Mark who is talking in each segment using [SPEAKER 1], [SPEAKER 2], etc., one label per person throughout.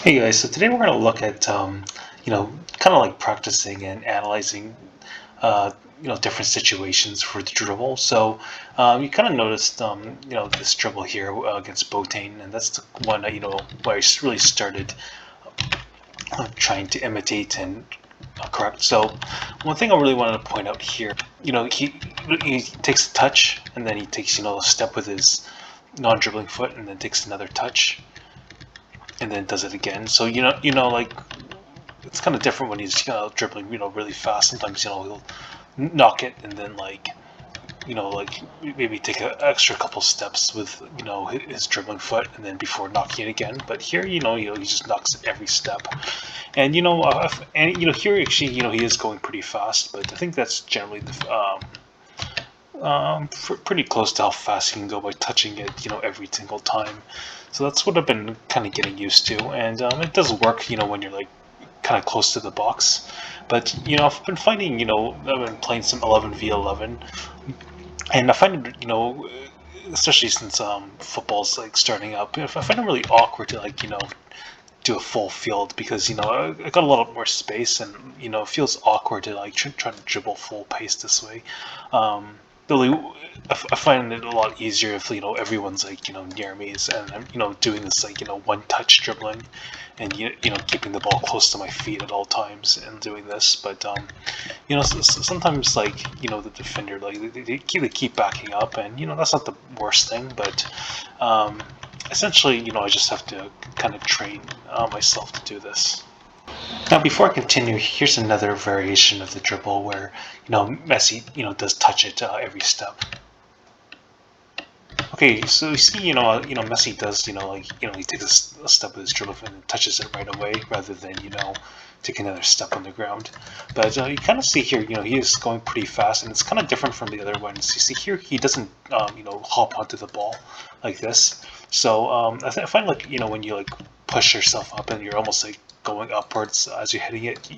[SPEAKER 1] Hey guys, so today we're going to look at kind of like practicing and analyzing different situations for the dribble. So you kind of noticed this dribble here against Botane, and that's the one that where I really started trying to imitate and correct. So one thing I really wanted to point out here, he takes a touch and then he takes a step with his non-dribbling foot and then takes another touch and then does it again. So like it's kind of different when he's dribbling really fast. Sometimes he'll knock it and then like maybe take an extra couple steps with his dribbling foot and then before knocking it again. But here he just knocks it every step, and here actually he is going pretty fast. But I think that's generally the pretty close to how fast you can go by touching it, every single time. So that's what I've been kind of getting used to, and it does work, when you're like kind of close to the box. But I've been finding, I've been playing some 11v11, and I find it, especially since football's like starting up, I find it really awkward to like do a full field because I got a lot more space, and it feels awkward to like try to dribble full pace this way. Really, I find it a lot easier if everyone's like near me, and I'm doing this like one touch dribbling, and keeping the ball close to my feet at all times and doing this. But sometimes like the defender like they keep backing up, and that's not the worst thing, but essentially I just have to kind of train myself to do this. Now, before I continue, here's another variation of the dribble where, Messi, does touch it every step. Okay, so you see, Messi does, he takes a step with his dribble and touches it right away rather than, take another step on the ground. But you kind of see here, he is going pretty fast, and it's kind of different from the other ones. You see here, he doesn't, hop onto the ball like this. So I find like, when you like push yourself up and you're almost like going upwards as you're hitting it,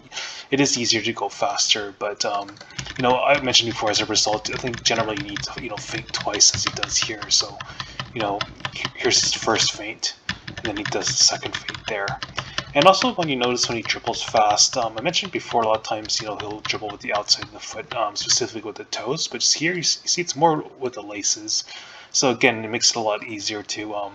[SPEAKER 1] it is easier to go faster. But I mentioned before, as a result, I think generally you need to feint twice as he does here. So here's his first feint, and then he does the second feint there. And also, when you notice when he dribbles fast, I mentioned before a lot of times he'll dribble with the outside of the foot, specifically with the toes. But here you see it's more with the laces. So again, it makes it a lot easier to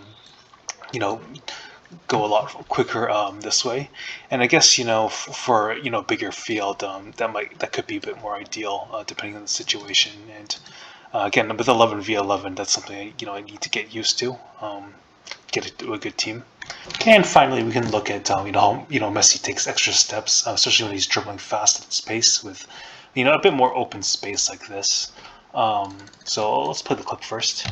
[SPEAKER 1] go a lot quicker this way. And I guess for bigger field, that could be a bit more ideal depending on the situation. And again, with 11v11, that's something I need to get used to. Get it to a good team. Okay, and finally we can look at how Messi takes extra steps, especially when he's dribbling fast at space with a bit more open space like this. So let's play the clip first.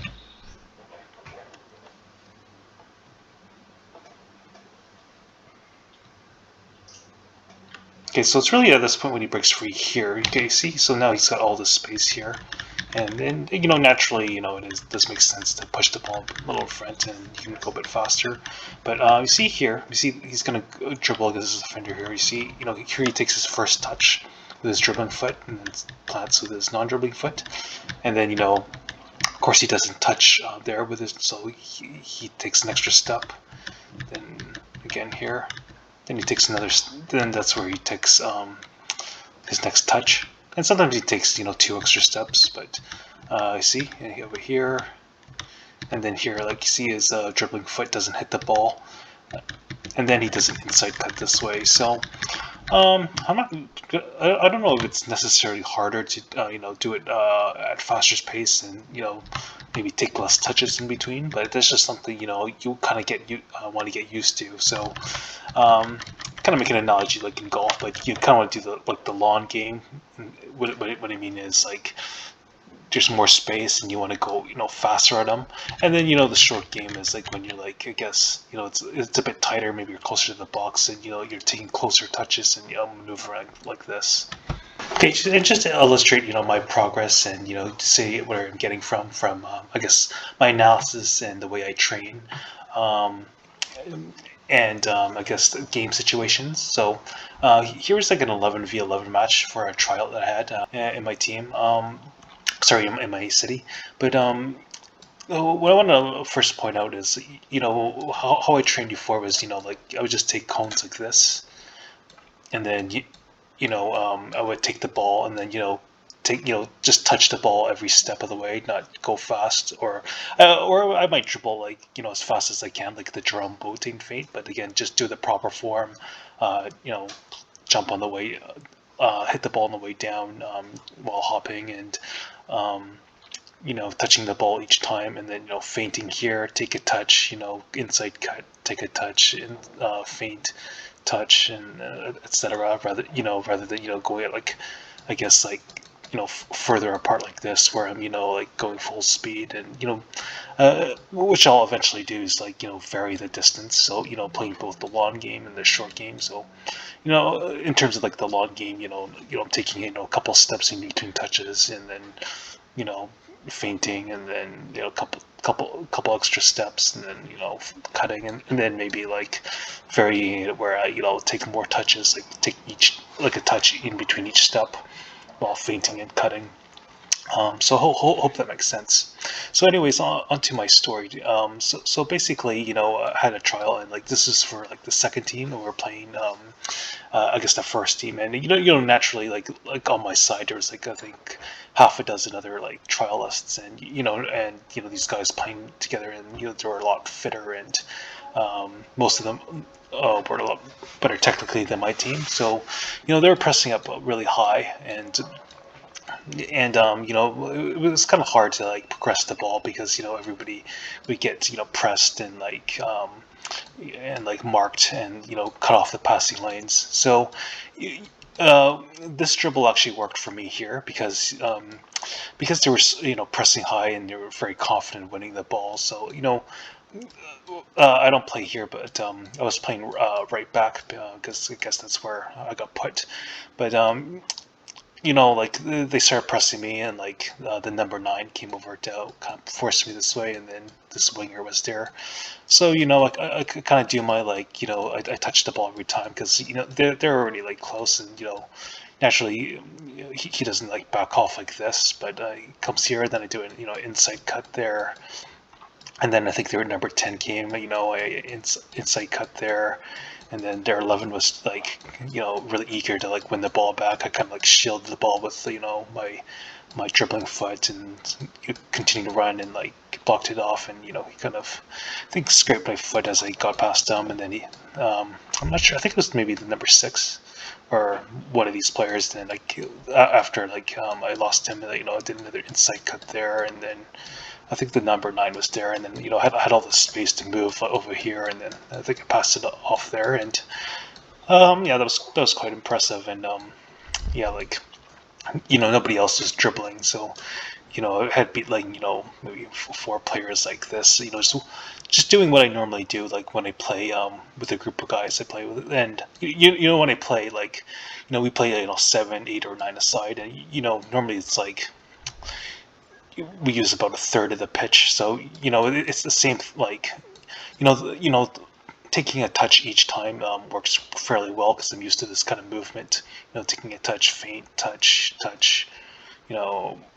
[SPEAKER 1] Okay, so it's really at this point when he breaks free here. Okay, see, so now he's got all this space here, and then naturally it does make sense to push the ball a little in front and he can go a bit faster. But you see here, he's gonna dribble against his defender here. You see, here he takes his first touch with his dribbling foot and then plants with his non-dribbling foot, and then of course he doesn't touch there with his, so he takes an extra step. Then again here. Then he takes another. Then that's where he takes his next touch, and sometimes he takes two extra steps. But you see over here, and then here, like you see, his dribbling foot doesn't hit the ball, and then he does an inside cut this way. So I'm not. I don't know if it's necessarily harder to do it at faster pace and maybe take less touches in between, but that's just something you kind of want to get used to. So kind of make an analogy like in golf, like you kind of want to do the lawn game. What I mean is like there's more space and you want to go faster at them, and then the short game is like when you're like, I guess it's a bit tighter, maybe you're closer to the box and you're taking closer touches and maneuvering like this. Okay, and just to illustrate my progress and to say where I'm getting from I guess my analysis and the way I train, and I guess the game situations. So here's like an 11v11 match for a tryout that I had in my team. Sorry, in my city. But What I want to first point out is, how I trained before was, like I would just take cones like this, and then I would take the ball and then take just touch the ball every step of the way, not go fast, or I might dribble like as fast as I can, like the drum boating feint. But again, just do the proper form. Uh, you know, Jump on the way, hit the ball on the way down while hopping, and touching the ball each time, and then feinting here, take a touch, inside cut, take a touch, and feint, touch, and etc. Rather than going at like, I guess like further apart like this, where I'm like going full speed, and which I'll eventually do is like vary the distance. So playing both the long game and the short game. So in terms of like the long game, I'm taking a couple steps in between touches, and then you know, feinting, and then couple extra steps, and then cutting, and then maybe like varying it where I take more touches, like take each like a touch in between each step while feinting and cutting. So hope that makes sense. So anyways, on to my story. So basically, I had a trial, and like this is for like the second team, and we're playing I guess the first team, and naturally like on my side there was like I think half a dozen other like trialists, and these guys playing together, and they were a lot fitter, and most of them were a lot better technically than my team. So they were pressing up really high, and it was kind of hard to like progress the ball because everybody would get pressed and like marked, and cut off the passing lanes. So this dribble actually worked for me here because they were pressing high, and they were very confident winning the ball. So I don't play here, but I was playing right back because I guess that's where I got put. But like they started pressing me, and like the number 9 came over to kind of force me this way, and then this winger was there. So like I could kind of do my like I touch the ball every time because they're already like close, and naturally he doesn't like back off like this, but he comes here, and then I do an inside cut there, and then I think their number 10 came, inside cut there, and then their 11 was like, really eager to like win the ball back. I kind of like shielded the ball with, my dribbling foot, and continued to run, and like blocked it off, and he kind of, I think, scraped my foot as I got past him, and then I'm not sure, I think it was maybe the number 6 or one of these players. Then like after like I lost him, I did another inside cut there, and then I think the number 9 was there, and then I had all the space to move over here, and then I think I passed it off there, and yeah, that was quite impressive, and yeah, like nobody else was dribbling, so I had beat like maybe 4 players like this, just doing what I normally do, like when I play with a group of guys I play with, and when I play like we play 7, 8, or 9 aside, and normally it's like we use about a third of the pitch, so it's the same, like taking a touch each time works fairly well because I'm used to this kind of movement, taking a touch, feint, touch, touch,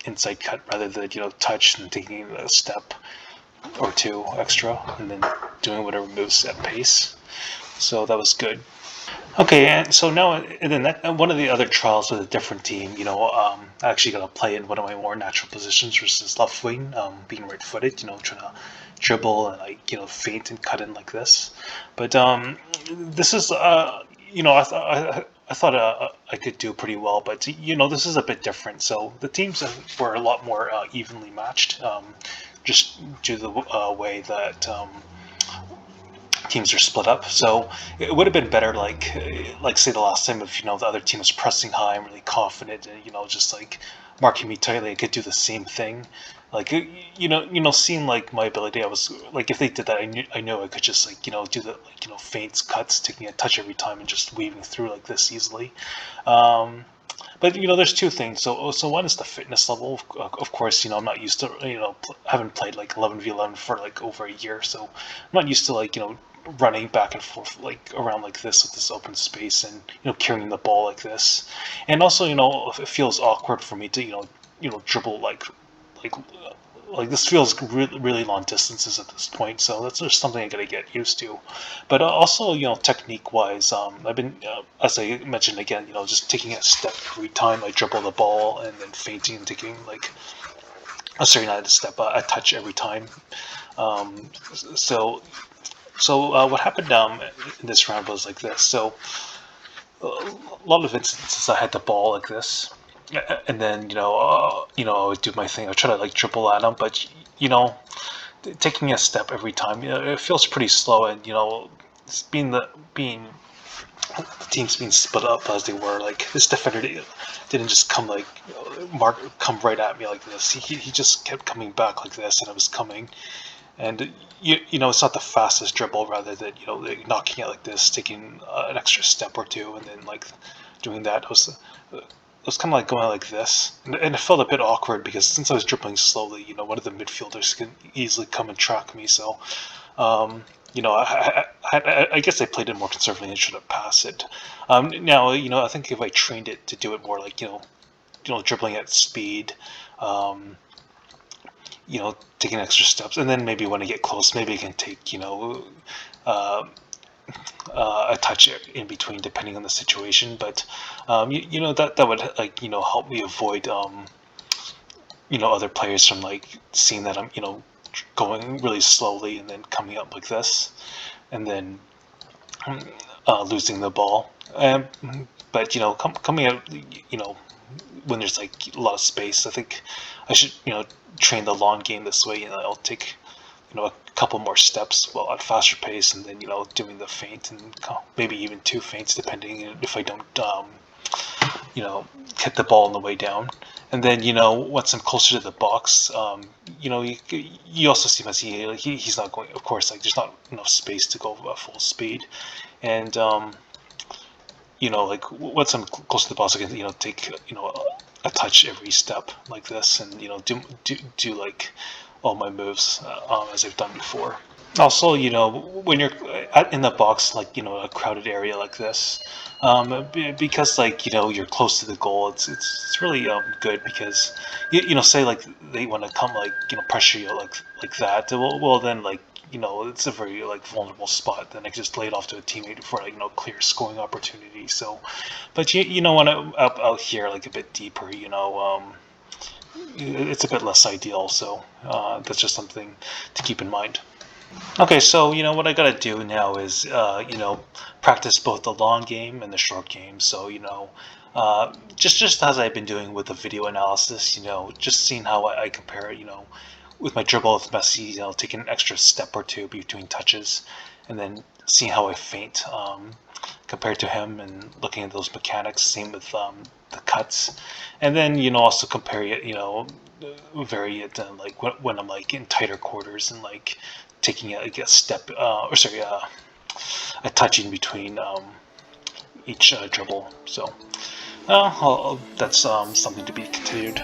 [SPEAKER 1] inside cut, rather than touch and taking a step or 2 extra, and then doing whatever moves at pace. So that was good. Okay, and so now, and then one of the other trials with a different team, I actually got to play in one of my more natural positions, which is left wing, being right-footed, trying to dribble and like feint and cut in like this. But this is, I thought I could do pretty well, but this is a bit different. So the teams were a lot more evenly matched, just due to the way that teams are split up. So it would have been better, like say the last time, if the other team was pressing high and really confident, and just like marking me tightly, I could do the same thing. Like seeing like my ability, I was like, if they did that, I knew I could just like do the like feints, cuts, taking a touch every time, and just weaving through like this easily. But there's 2 things. So one is the fitness level. Of course, I'm not used to haven't played like 11v11 for like over a year, so I'm not used to like running back and forth like around like this with this open space, and carrying the ball like this. And also it feels awkward for me to dribble like like this feels really long distances at this point, so that's just something I gotta get used to. But also, technique wise, I've been, as I mentioned again, just taking a step every time I dribble the ball, and then feinting and taking like sorry, not a step, a touch every time. Um, so what happened in this round was like this. So a lot of instances I had the ball like this, and then I would do my thing. I would try to like dribble at them, but taking a step every time, it feels pretty slow, and it's being the teams being split up as they were. Like this defender didn't just come like come right at me like this. He just kept coming back like this, and I was coming. And it's not the fastest dribble, rather than like knocking it like this, taking an extra step or two, and then like doing that. It was kind of like going like this, and it felt a bit awkward because since I was dribbling slowly, one of the midfielders can easily come and track me. So, I guess I played it more conservatively and should have passed it. Now, I think if I trained it to do it more like dribbling at speed. Taking extra steps, and then maybe when I get close, maybe I can take uh, a touch in between, depending on the situation. But that would like help me avoid other players from like seeing that I'm going really slowly and then coming up like this, and then losing the ball. But coming out when there's like a lot of space, I think I should train the long game this way. I'll take a couple more steps, well, at faster pace, and then doing the feint, and maybe even two feints depending if I don't hit the ball on the way down. And then once I'm closer to the box, you also see Messi. He's not going. Of course, like there's not enough space to go full speed, and like once I'm close to the box, I can take a touch every step like this, and do like all my moves as I've done before. Also, when you're in the box, like a crowded area like this, because like you're close to the goal, it's really good because say like they want to come like pressure you like that. Well then like it's a very like vulnerable spot. Then I can just lay it off to a teammate for like clear scoring opportunity. So, but when I'm up out here like a bit deeper, it's a bit less ideal. So that's just something to keep in mind. Okay, so what I gotta do now is practice both the long game and the short game. So just as I've been doing with the video analysis, just seeing how I compare it, with my dribble with Messi, taking an extra step or two between touches, and then seeing how I feint compared to him, and looking at those mechanics. Same with the cuts, and then also compare it, vary it, like when I'm like in tighter quarters and like taking like a step, or sorry, a touch in between each dribble. So that's something to be continued.